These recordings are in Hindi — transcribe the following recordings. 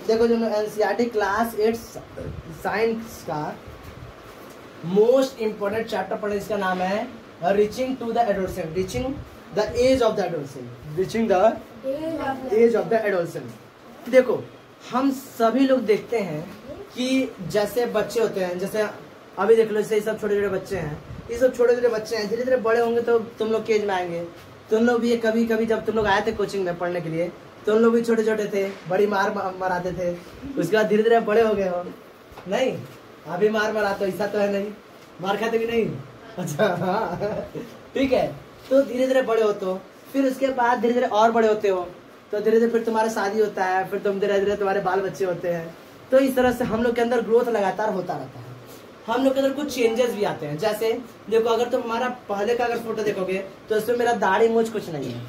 देखो जो एनसीईआरटी क्लास 8 साइंस का मोस्ट इम्पोर्टेंट चैप्टर पढ़े, इसका नाम है reaching to the adolescent, reaching the age of the adolescent, reaching the age of the adolescent. देखो हम सभी लोग देखते हैं कि जैसे बच्चे होते हैं, जैसे अभी देख लो, जैसे ये सब छोटे छोटे बच्चे हैं, ये सब छोटे छोटे बच्चे हैं, धीरे धीरे बड़े होंगे तो तुम लोग केज में आएंगे। तुम लोग भी कभी कभी जब तुम लोग आए थे कोचिंग में पढ़ने के लिए, तुम लोग भी छोटे छोटे थे, बड़ी मार मराते थे, उसके बाद धीरे धीरे बड़े हो गए हो। नहीं अभी मार मराते हो, ऐसा तो है नहीं, मार खाते भी नहीं। अच्छा हाँ ठीक है। तो धीरे धीरे बड़े होते हो, फिर उसके बाद धीरे धीरे और बड़े होते हो, तो धीरे धीरे फिर तुम्हारा शादी होता है, फिर तुम धीरे धीरे तुम्हारे बाल बच्चे होते हैं। तो इस तरह से हम लोग के अंदर ग्रोथ लगातार होता रहता है। हम लोग के अंदर कुछ चेंजेस भी आते हैं। जैसे देखो अगर तुम हमारा पहले का अगर फोटो देखोगे तो इसमें मेरा दाढ़ी मूंछ कुछ नहीं है,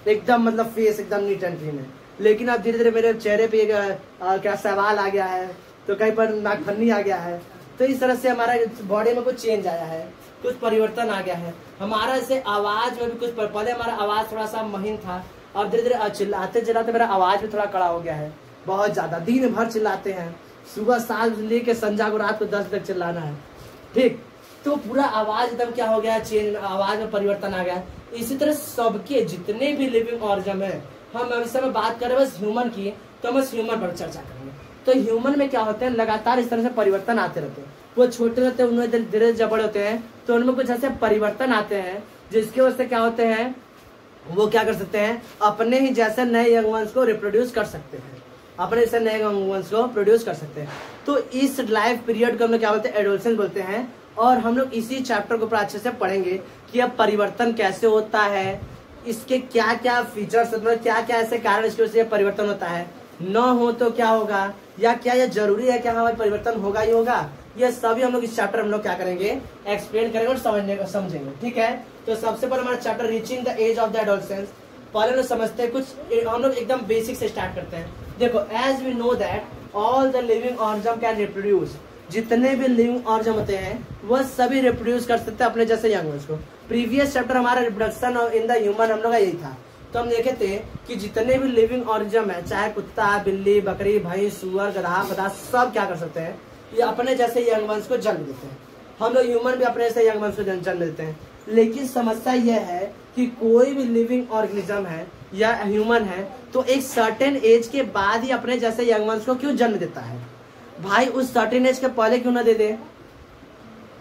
एकदम मतलब फेस एकदम नीट एंड क्लीन है। लेकिन अब धीरे धीरे मेरे चेहरे पे क्या सवाल आ गया है, तो कहीं पर नाखफन्नी आ गया है। तो इस तरह से हमारा बॉडी में कुछ चेंज आया है, कुछ परिवर्तन आ गया है। हमारा जैसे आवाज में भी कुछ, पहले हमारा आवाज थोड़ा सा महीन था, अब धीरे धीरे चिल्लाते चिल्लाते मेरा आवाज भी थोड़ा कड़ा हो गया है, बहुत ज्यादा। दिन भर चिल्लाते हैं, सुबह 7 लेके संजा को रात को 10 तक चिल्लाना है, ठीक। तो पूरा आवाज एकदम क्या हो गया है, चेंज, आवाज में परिवर्तन आ गया है। इसी तरह सबके जितने भी लिविंग ऑर्गन है, हम इस समय बात करें बस ह्यूमन की, तो बस ह्यूमन पर चर्चा करेंगे। तो ह्यूमन में क्या होते हैं, लगातार इस तरह से परिवर्तन आते रहते हैं। वो छोटे रहते हैं, उनमें धीरे धीरे जब बड़े होते हैं तो उनमें कुछ ऐसे परिवर्तन आते हैं जिसकी वजह से क्या होते हैं, वो क्या कर सकते हैं, अपने ही जैसे नए यंग वंस को रिप्रोड्यूस कर सकते हैं, अपने जैसे नए यंग वंस को प्रोड्यूस कर सकते हैं। तो इस लाइफ पीरियड को हम लोग क्या बोलते हैं, एडोलसेंस बोलते हैं। और हम लोग इसी चैप्टर को पूरा अच्छे से पढ़ेंगे कि अब परिवर्तन कैसे होता है, इसके क्या क्या फीचर्स, मतलब क्या क्या ऐसे कारण इसकी वजह से परिवर्तन होता है, न हो तो क्या होगा, या क्या यह जरूरी है कि हमारा परिवर्तन होगा ही होगा। ये सभी हम लोग इस चैप्टर हम लोग क्या करेंगे, एक्सप्लेन करेंगे और समझेंगे, ठीक है। तो सबसे पहले हमारा chapter reaching the age of the adolescence, पहले लोग समझते हैं कुछ, हम लोग एकदम बेसिक से स्टार्ट करते हैं। देखो as we know that all the living organ can reproduce, जितने भी लिविंग ऑर्गन होते हैं वह सभी रिप्रोड्यूस कर सकते हैं अपने जैसे यंग वंस को। प्रीवियस चैप्टर हमारा रिप्रोडक्शन इन द ह्यूमन हम लोग का यही था। तो हम देखे थे कि जितने भी लिविंग ऑर्गन है, चाहे कुत्ता, बिल्ली, बकरी, भैंस, सुअर, गधा, पता, सब क्या कर सकते हैं, ये अपने जैसे यंग वंस को जन्म देते हैं। हम लोग ह्यूमन भी अपने जैसे यंग वंस को जन्म देते हैं। लेकिन समस्या यह है कि कोई भी लिविंग ऑर्गेनिज्म है या ह्यूमन है तो एक सर्टेन एज के बाद ही अपने जैसे यंग वंस को क्यों जन्म देता है भाई, उस सर्टेन एज के पहले क्यों ना दे दे।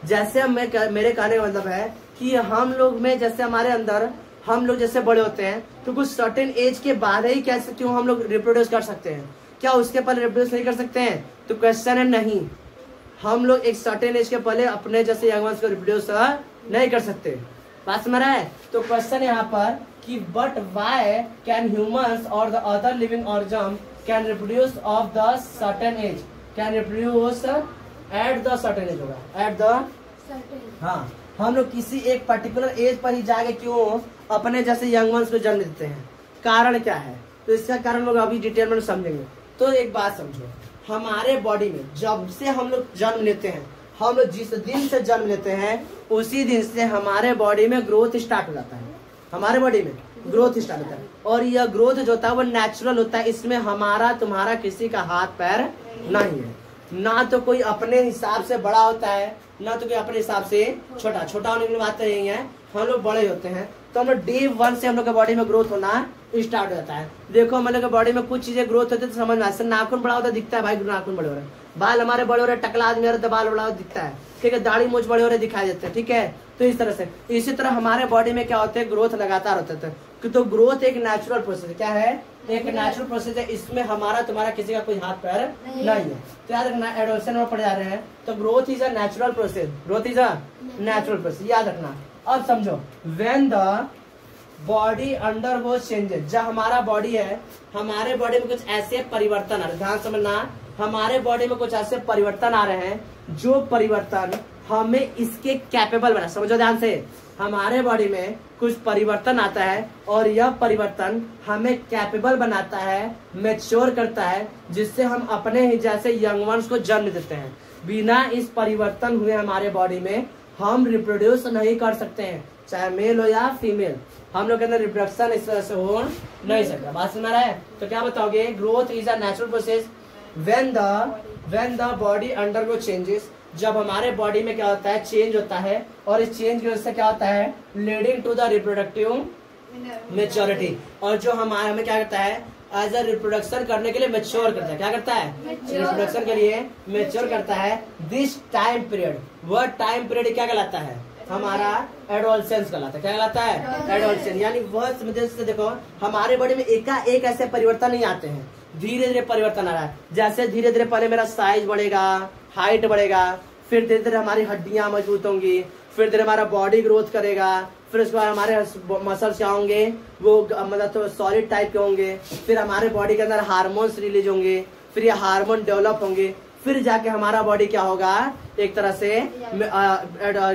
जैसे मेरे कहने का मतलब है कि हम लोग में जैसे हमारे अंदर हम लोग जैसे बड़े होते हैं तो कुछ सर्टेन एज के बाद ही कैसे क्यों हम लोग रिप्रोड्यूस कर सकते हैं, क्या उसके पहले रिप्रोड्यूस नहीं कर सकते हैं? तो क्वेश्चन है नहीं, हम लोग एक सर्टेन एज के पहले अपने जैसे यंग वंस को रिप्रोड्यूस नहीं कर सकते। बात समझ रहा है? तो क्वेश्चन यहाँ पर कि बट वाई कैन ह्यूमंस और the other living organ can reproduce of the certain age, can reproduce at the certain age, होगा एट द, हाँ, हम लोग किसी एक पर्टिकुलर एज पर ही जाके क्यों अपने जैसे यंग वंस को जन्म देते हैं, कारण क्या है? तो इसका कारण लोग अभी डिटेल में समझेंगे। तो एक बात समझो, हमारे बॉडी में जब से हम लोग जन्म लेते हैं, हम लोग जिस दिन से जन्म लेते हैं उसी दिन से हमारे बॉडी में ग्रोथ स्टार्ट हो जाता है, हमारे बॉडी में ग्रोथ स्टार्ट होता है। और यह ग्रोथ जो होता है वो नेचुरल होता है, इसमें हमारा तुम्हारा किसी का हाथ पैर नहीं है। ना तो कोई अपने हिसाब से बड़ा होता है, ना तो कोई अपने हिसाब से छोटा। छोटा होने की बात नहीं है, हम लोग बड़े होते हैं। तो हम लोग डे 1 से हम लोग के बॉडी में ग्रोथ होना स्टार्ट हो जाता है। देखो हम लोग के बॉडी में कुछ चीजें ग्रोथ होती है तो समझ में आता है। नाखून बड़ा होता है, दिखता है भाई नाखून बड़े हो रहे हैं, बाल हमारे बड़े हो रहे हैं, टकला आदमी हो रहा है तो बाल बड़ा दिखता है, ठीक है, दाढ़ी मूंछ बड़े हो रहे दिखाई देते हैं, ठीक है। तो इस तरह से इसी तरह हमारे बॉडी में क्या होते हैं, ग्रोथ लगातार होते थे। तो ग्रोथ एक नेचुरल प्रोसेस है। क्या है? एक नेचुरल प्रोसेस है, इसमें हमारा तुम्हारा किसी का कोई हाथ पैर नहीं है। तो याद रखना, एडोलसेंस में पढ़ जा रहे हैं तो growth is a natural process, growth is a natural process, याद रखना। अब समझो, व्हेन द बॉडी अंडर वो चेंजेस, जब हमारा बॉडी है, हमारे बॉडी में कुछ ऐसे परिवर्तन आ रहे हैं, ध्यान समझना, हमारे बॉडी में कुछ ऐसे परिवर्तन आ रहे हैं जो परिवर्तन हमें इसके कैपेबल बना। समझो ध्यान से, हमारे बॉडी में कुछ परिवर्तन आता है और यह परिवर्तन हमें कैपेबल बनाता है, मैच्योर करता है, जिससे हम अपने ही जैसे यंग वंस को जन्म देते हैं। बिना इस परिवर्तन हुए हमारे बॉडी में हम रिप्रोड्यूस नहीं कर सकते हैं, चाहे मेल हो या फीमेल, हम लोग के अंदर रिप्रोडक्शन इस तरह से हो नहीं सकता। बात सुना रहा है? तो क्या बताओगे? Growth is a natural process when the body undergo changes, जब हमारे बॉडी में क्या होता है, चेंज होता है, और इस चेंज की वजह से क्या होता है, leading to the reproductive maturity, और जो हमें क्या करता है, एज अ रिप्रोडक्शन करने के लिए मेच्योर करता है। क्या करता है, रिप्रोडक्शन के लिए मेच्योर करता है। दिस टाइम पीरियड, वह टाइम पीरियड क्या कहलाता है, हमारा एडोलसेंस कहलाता है। क्या कहलाता है, एडोलसेंस। यानी वह से देखो हमारे बॉडी में एक ऐसे परिवर्तन नहीं आते हैं, धीरे धीरे परिवर्तन आ रहा है। जैसे धीरे धीरे पहले मेरा साइज बढ़ेगा, हाइट बढ़ेगा, फिर धीरे धीरे हमारी हड्डियां मजबूत होंगी, फिर धीरे हमारा बॉडी ग्रोथ करेगा, फिर उसके बाद हमारे मसल्स क्या होंगे, वो मतलब तो सॉलिड टाइप के होंगे, फिर हमारे बॉडी के अंदर हार्मोन्स रिलीज होंगे, फिर ये हार्मोन डेवलप होंगे, फिर जाके हमारा बॉडी क्या होगा, एक तरह से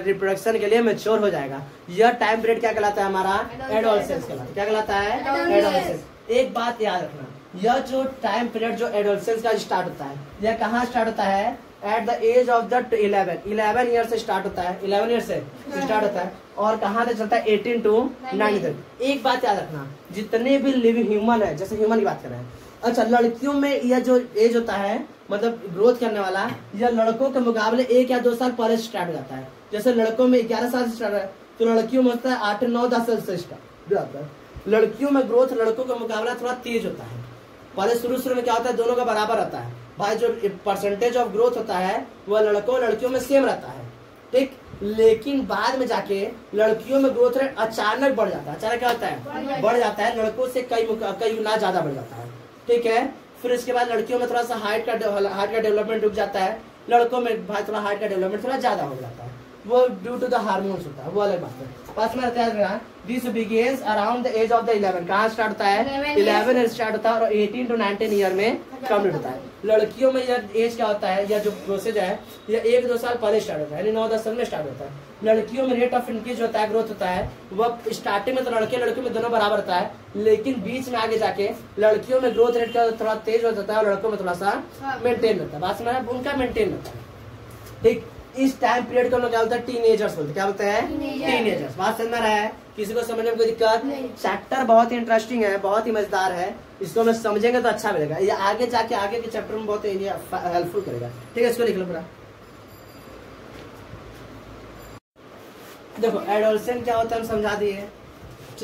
रिप्रोडक्शन के लिए मैच्योर हो जाएगा। यह टाइम पीरियड क्या कहलाता है, हमारा एडोलसेंस कहलाता है। क्या कहलाता है, एडोलसेंस। एक बात याद रखना, यह जो टाइम पीरियड जो एडोलसेंस का स्टार्ट होता है, यह कहाँ स्टार्ट होता है, at the age of the 11 year से स्टार्ट होता है, 11 ईयर से स्टार्ट होता है, और कहाँ से चलता है, 18 to 90 तक। एक बात याद रखना, जितने भी लिविंग ह्यूमन है, जैसे ह्यूमन की बात कर रहे हैं, अच्छा लड़कियों में यह जो एज होता है, मतलब ग्रोथ करने वाला, यह लड़कों के मुकाबले 1 या 2 साल पहले स्टार्ट हो जाता है। जैसे लड़कों में 11 साल से स्टार्ट है, तो लड़कियों में होता है 8, 9, 10 साल से स्टार्ट होता है। लड़कियों में ग्रोथ लड़कों के मुकाबला थोड़ा तेज होता है। पहले शुरू में क्या होता है, दोनों का बराबर रहता है भाई, जो परसेंटेज ऑफ ग्रोथ होता है वह लड़कों लड़कियों में सेम रहता है, ठीक। लेकिन बाद में जाके लड़कियों में ग्रोथ रेट अचानक बढ़ जाता है। अचानक क्या होता है, बढ़ जाता है, लड़कों से कई गुना ज्यादा बढ़ जाता है, ठीक है। फिर इसके बाद लड़कियों में थोड़ा सा हाइट का डेवलपमेंट रुक जाता है, लड़कों में भाई थोड़ा हाइट का डेवलपमेंट थोड़ा ज्यादा हो जाता है, वो ड्यू टू द हार्मोन्स होता है, वो अलग बात है। पास में रहता है, this begins around the age of the 11। कहाँ स्टार्ट होता है, 11 ईयर स्टार्ट होता है, और 18 to 19 ईयर में कंप्लीट होता है। लड़कियों में यह एज क्या होता है, यह जो प्रोसेस है, यह 1-2 साल पहले स्टार्ट होता है, यानी 9-10 साल में स्टार्ट होता है। लड़कियों में रेट ऑफ इंक्रीज होता है, ग्रोथ होता है, वह स्टार्टिंग में तो लड़कियों में दोनों बराबर होता है, लेकिन बीच में आगे जाके लड़कियों में ग्रोथ रेट का थोड़ा तेज हो जाता है, और लड़कों में थोड़ा सा मेंटेन होता है। बात समझ, उनका मेंटेन होता है, ठीक। इस टाइम पीरियड को हम लोग क्या बोलते हैं, टीनेजर्स बोलते हैं। क्या बोलते हैं, टीनेजर्स। बात समझ में रहा है, किसी को समझने में कोई दिक्कत, चैप्टर बहुत ही इंटरेस्टिंग है, बहुत ही मजेदार है, इसको हम समझेंगे तो अच्छा मिलेगा, ये आगे जाके आगे के चैप्टर में बहुत हेल्पफुल करेगा, ठीक है। इसको लिख लो पूरा। देखो एडोलसेंट क्या होता है हम समझा दिए,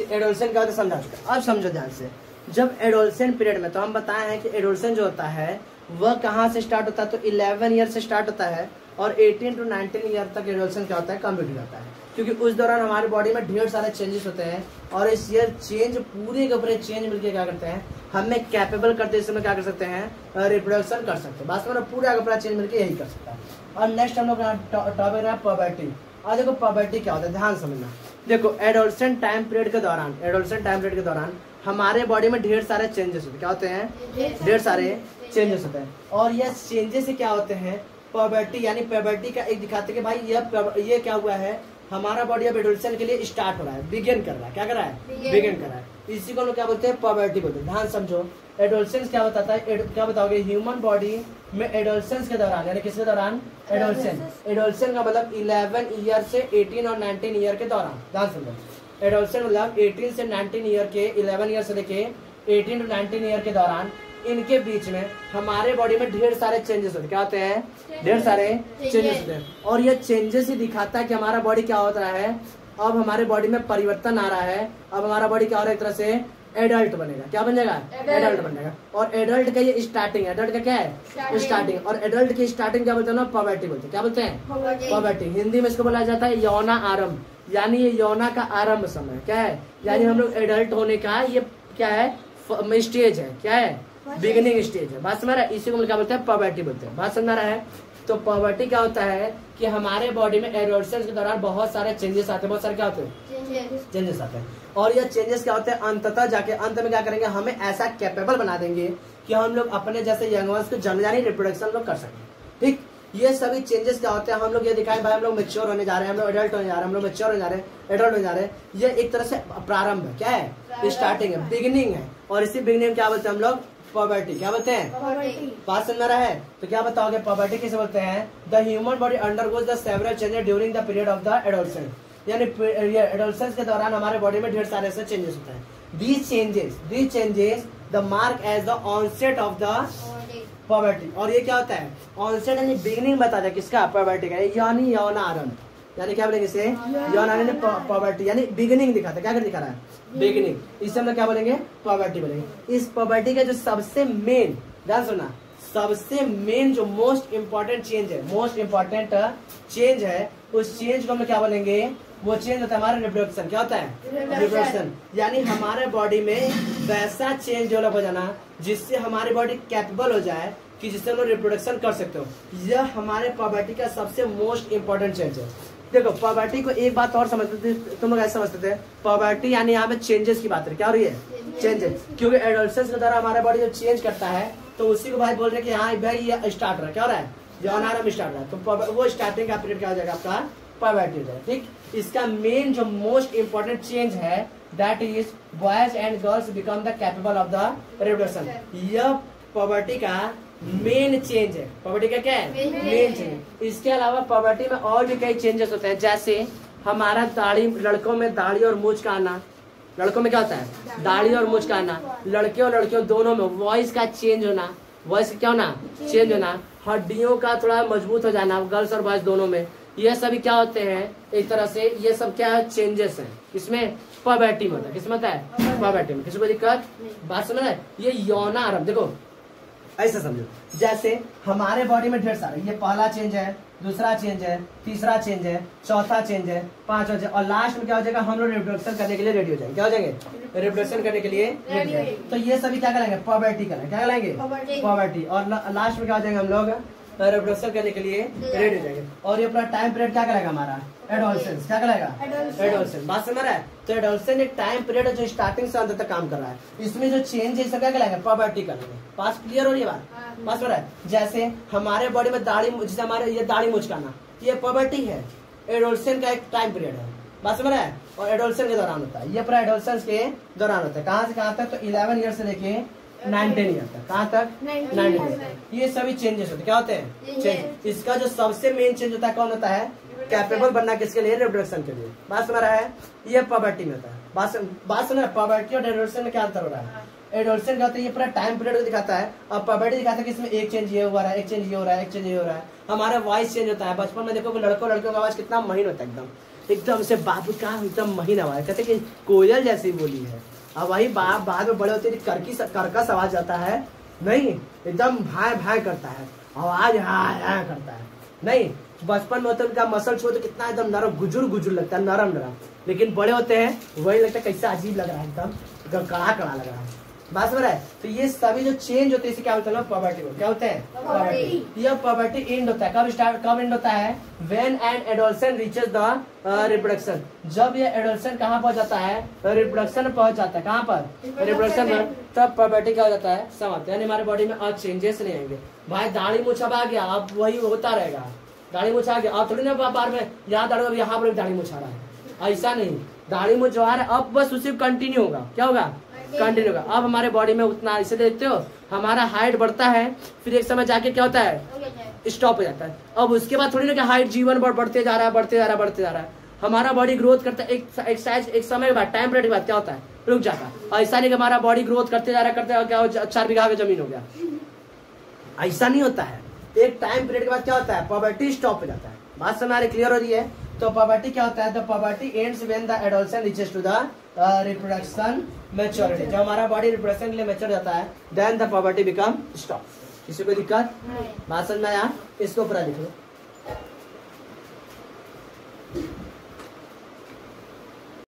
एडोलसेंट क्या होता है समझा चुके। अब समझो ध्यान से, जब एडोलसेंट पीरियड में, तो हम बताए हैं कि एडोलसेंट जो होता है वह कहाँ से स्टार्ट होता है, तो 11 ईयर से स्टार्ट होता है, और 18 to 19 ईयर तक एडोलसेंट क्या होता है, कंप्लीट हो जाता है। क्योंकि उस दौरान हमारे बॉडी में ढेर सारे चेंजेस होते हैं, और इस ईयर चेंज पूरे के पूरे चेंज मिलकर क्या करते हैं, हमें कैपेबल करते हैं, इसमें क्या कर सकते हैं, रिप्रोडक्शन कर सकते हैं। बस में पूरा का पूरा चेंज मिलकर यही कर सकता है। और नेक्स्ट हम लोग टॉपिक है पबर्टी। और देखो पबर्टी क्या होता है, ध्यान समझना। देखो एडोलसेंट टाइम पीरियड के दौरान हमारे बॉडी में ढेर सारे चेंजेस होते हैं। क्या होते हैं, ढेर सारे चेंजेस होते हैं, और ये चेंजेस से क्या होते हैं, पबर्टी, यानी पबर्टी का एक दिखाते कि भाई ये क्या हुआ है, हमारा बॉडी अब एडोलसेंट के लिए स्टार्ट हो रहा है, बिगिन कर रहा है। क्या कर रहा है, बिगिन कर रहा है। इसी को लोग क्या बोलते हैं, पबर्टी बोलते हैं। ध्यान समझो, एडोलसेंस क्या बताता है, क्या बताओगे, ह्यूमन बॉडी में एडोलसेंस के दौरान, यानी किसके दौरान, एडोलसेंस का मतलब 11 ईयर से 18 और 19 ईयर के दौरान। ध्यान समझो, एडोलसेंस मतलब 18 से 19 ईयर के, 11 ईयर से लेके 18 to 19 ईयर के दौरान, इनके बीच में हमारे बॉडी में ढेर सारे चेंजेस होते हैं। क्या होते हैं, ढेर सारे चेंजेस होते हैं, और ये चेंजेस ही दिखाता है कि हमारा बॉडी क्या होता है, अब हमारे बॉडी में परिवर्तन आ रहा है, अब हमारा बॉडी क्या हो रहा है, एक तरह से एडल्ट बनेगा। क्या बन जाएगा, एडल्ट बनेगा। और एडल्ट का ये स्टार्टिंग, एडल्ट का क्या है, स्टार्टिंग। और एडल्ट की स्टार्टिंग क्या बोलते हैं ना, पबर्टी बोलते हैं। क्या बोलते हैं, पबर्टी। हिंदी में इसको बोला जाता है यौना आरंभ, यानी ये यौना का आरंभ समय क्या है, यानी हम लोग एडल्ट होने का ये क्या है, स्टेज है, क्या है, बिगिनिंग स्टेज है। बात समझ रहा है, इसी को क्या बोलते हैं, पबर्टी बोलते हैं। बात समझ रहा है, तो पबर्टी क्या होता है कि हमारे बॉडी में एडोलसेंस के दौरान बहुत सारे चेंजेस आते हैं, बहुत सारे क्या होते हैं, चेंजेस आते हैं। और ये चेंजेस क्या होते हैं, अंततः जाके अंत में क्या करेंगे, हमें ऐसा कैपेबल बना देंगे कि हम लोग अपने जैसे यंग वंस को जन्म जानी रिप्रोडक्शन लोग कर सकें, ठीक। ये सभी चेंजेस क्या होते हैं, हम लोग ये दिखाएं भाई हम लोग मैच्योर होने जा रहे हैं, हम लोग एडल्ट होने जा रहे हैं, हम लोग मैच्योर होने जा रहे हैं, एडल्ट होने जा रहे हैं। ये एक तरह से प्रारंभ है, क्या है, स्टार्टिंग है, बिगिनिंग है। और इसी बिगिनिंग क्या बोलते हैं हम लोग, पबर्टी। क्या बोलते हैं, बात सुन रहा है, तो क्या बताओगे, पबर्टी किसे बोलते हैं, the human body undergoes the several changes during the period of the adolescence, यानी एडोलसेंस के दौरान हमारे बॉडी में ढेर सारे ऐसे चेंजेस होते हैं। These changes the mark as the onset of the poverty. और ये क्या होता है, ऑनसेट यानी बिगिनिंग बताता है किसका, पॉवर्टी का, यानी यौनारंभ, यानी क्या बोलेंगे इसे, यौनारंभ पॉवर्टी यानी बिगिनिंग दिखाता है, क्या कर दिखा रहा है, बिगिनिंग, इसे हम लोग क्या बोलेंगे, पॉवर्टी बोलेंगे। इस पॉवर्टी का जो सबसे मेन, ध्यान सुनना, सबसे मेन जो मोस्ट इंपॉर्टेंट चेंज है, मोस्ट इंपॉर्टेंट चेंज है, उस चेंज को हम लोग क्या बोलेंगे, वो चेंज होता है हमारा रिप्रोडक्शन। क्या होता है, रिप्रोडक्शन, यानी हमारे बॉडी में वैसा चेंज डेवलप हो जाना जिससे हमारी बॉडी कैपेबल हो जाए कि जिससे हम लोग रिप्रोडक्शन कर सकते हो। यह हमारे पॉवर्टी का सबसे मोस्ट इंपॉर्टेंट चेंज है। देखो पॉवर्टी को एक बात और समझते थे तुम लोग, ऐसे समझते थे पॉवर्टी यानी यहाँ पे चेंजेस की बात है, क्या हो रही है, चेंजेस, क्योंकि एडोलसेंस के द्वारा हमारा बॉडी जब चेंज करता है तो उसी को भाई बोल रहे हैं कि हाँ भाई ये स्टार्ट रहा है, क्या हो रहा है, यौनारंभ स्टार्ट रहा है, तो वो स्टार्टिंग का पीरियड क्या हो जाएगा आपका, पॉवर्टी हो जाएगा। ठीक, इसका मेन जो मोस्ट इंपॉर्टेंट चेंज है that is boys and girls become the capable of the reproduction. यह पॉवर्टी का मेन चेंज है, पॉवर्टी का क्या है, मेन चेंज। इसके अलावा पॉवर्टी में और भी कई चेंजेस होते हैं, जैसे हमारा दाढ़ी, लड़कों में दाढ़ी और मूंछ का आना, लड़कों में क्या होता है, दाढ़ी और मूंछ का आना, लड़के और लड़कियों दोनों में वॉइस का चेंज होना, वॉइस क्या होना, चेंज होना, हड्डियों का थोड़ा मजबूत हो जाना, गर्ल्स और बॉयज दोनों में, ये सभी क्या होते हैं एक तरह से, ये सब क्या चेंजेस हैं, इसमें पॉवर्टी में होता है, किसमें होता है, पॉवर्टी में। किसी को दिक्कत, बात समझ रहे, ये यौनारंभ, देखो ऐसा समझो, जैसे हमारे बॉडी में ढेर सारे, ये पहला चेंज है, दूसरा चेंज है, तीसरा चेंज है, चौथा चेंज है, पांचवा चेंज, और लास्ट में क्या हो जाएगा, हम लोग रिप्रोडक्शन करने के लिए रेडी हो जाएंगे, क्या हो जाएंगे, रिप्रोडक्शन करने के लिए रेडी हो। तो ये सभी क्या कराएंगे, पॉवर्टी कराएंगे, क्या कराएंगे, पॉवर्टी, और लास्ट में क्या हो जाएंगे हम लोग, रिप्रोडक्शन करने के लिए रेडी हो जाएंगे। और ये पूरा टाइम पीरियड क्या करेगा हमारा, एडोलसेंस, क्या करेगा, एडोलसेंस, बात समझ रहा है। तो एडोलसेंस एक टाइम पीरियड है जो स्टार्टिंग से अंत तक काम कर रहा है, इसमें जो चेंज है क्या करेंगे, पॉवर्टी करेंगे। पास क्लियर हो रही है बात, पास हो रहा है। जैसे हमारे बॉडी में दाढ़ी, जैसे हमारे ये दाढ़ी मुचकाना, ये पॉवर्टी है, एडोलसेंस का एक टाइम पीरियड है, बात समझ रहा है, और एडोलसेंस के दौरान होता है, ये पूरा एडोलसेंस के दौरान होता है, कहाँ से कहाँ तक, तो 11 ईयर से लेके 19 ईयर तक, कहाँ तक, 19 ईयर, ये सभी चेंजेस होते हैं, क्या होते हैं, चेंज। इसका जो सबसे मेन चेंज होता है कौन होता है, कैपेबल बनना किसके लिए, रिप्रोडक्शन के लिए, बात समझ रहा है, ये पॉवर्टी में होता है। बात समझ रहा है, पॉवर्टी और एडोलसेंस में क्या अंतर हो रहा है, एडोलसेंस का होता है ये पूरा टाइम पीरियड को दिखाता है, और पॉवर्टी दिखाता है कि इसमें एक चेंज ये हुआ है, एक चेंज ये हो रहा है, एक चेंज ये हो रहा है, हमारा वॉइस चेंज होता है। बचपन में देखो लड़कों लड़कियों का आवाज कितना महीन होता है, एकदम से बाबू का एकदम महीन आवाज, कहते कि कोयल जैसी बोली है, अब वही बाद में बड़े होते कर्कश आवाज आता है, नहीं एकदम भाई भाई करता है, आवाज हाँ करता है, नहीं बचपन में होते उनका मसल छो तो कितना एकदम नरम गुजुर लगता है, नरम, लेकिन बड़े होते हैं वही लगता है कैसा अजीब लग रहा है, एकदम कड़ा लग रहा है, बात समझ रहा है। तो ये सभी जो चेंज होते हैं इसे क्या बोलते हैं, पॉवर्टी को क्या होते हैं, पॉवर्टी। यह पॉवर्टी एंड होता है, कब एंड होता है, when an adolescent reaches the reproduction, जब ये एडोलसेंट कहाँ पहुंच जाता है, रिप्रोडक्शन पहुंच जाता है, कहाँ पर, रिप्रोडक्शन में, तब पॉवर्टी क्या हो जाता है, समाप्त, यानी हमारे बॉडी में अब चेंजेस नहीं आएंगे। भाई दाढ़ी मूंछ अब आ गया, अब वही होता रहेगा, दाढ़ी मूंछ आ गया, अब थोड़ी ना बार में यहाँ दाढ़ी, यहाँ पर दाढ़ी मूंछ आ रहा है, ऐसा नहीं, दाढ़ी मूंछ जो आ रहा है अब बस उसी कंटिन्यू होगा, क्या होगा, कंटिन्यू होगा। अब हमारे बॉडी में उतना, इसे देखते हो हमारा हाइट बढ़ता है, फिर एक समय जाके क्या होता है, स्टॉप हो जाता है। अब उसके बाद थोड़ी ना कि हाइट जीवन बढ़ते जा रहा है, हमारा बॉडी ग्रोथ करता है, एक समय के बाद, टाइम पीरियड के बाद क्या होता है, रुक जाता है। ऐसा नहीं कि हमारा बॉडी ग्रोथ करते जा रहा है, क्या 4 बीघा का जमीन हो गया, ऐसा नहीं होता है। एक टाइम पीरियड के बाद क्या होता है, पॉवर्टी स्टॉप हो जाता है। बात हमारी क्लियर हो रही है। तो पॉवर्टी क्या होता है, the puberty ends when the adolescent reaches to the reproduction maturity, जब हमारा बॉडी रिप्रोडक्शन के लिए मैच्योर जाता है, then the puberty become stop. किसी को दिक्कत, बात समझ में आया, इसको पूरा लिख लो।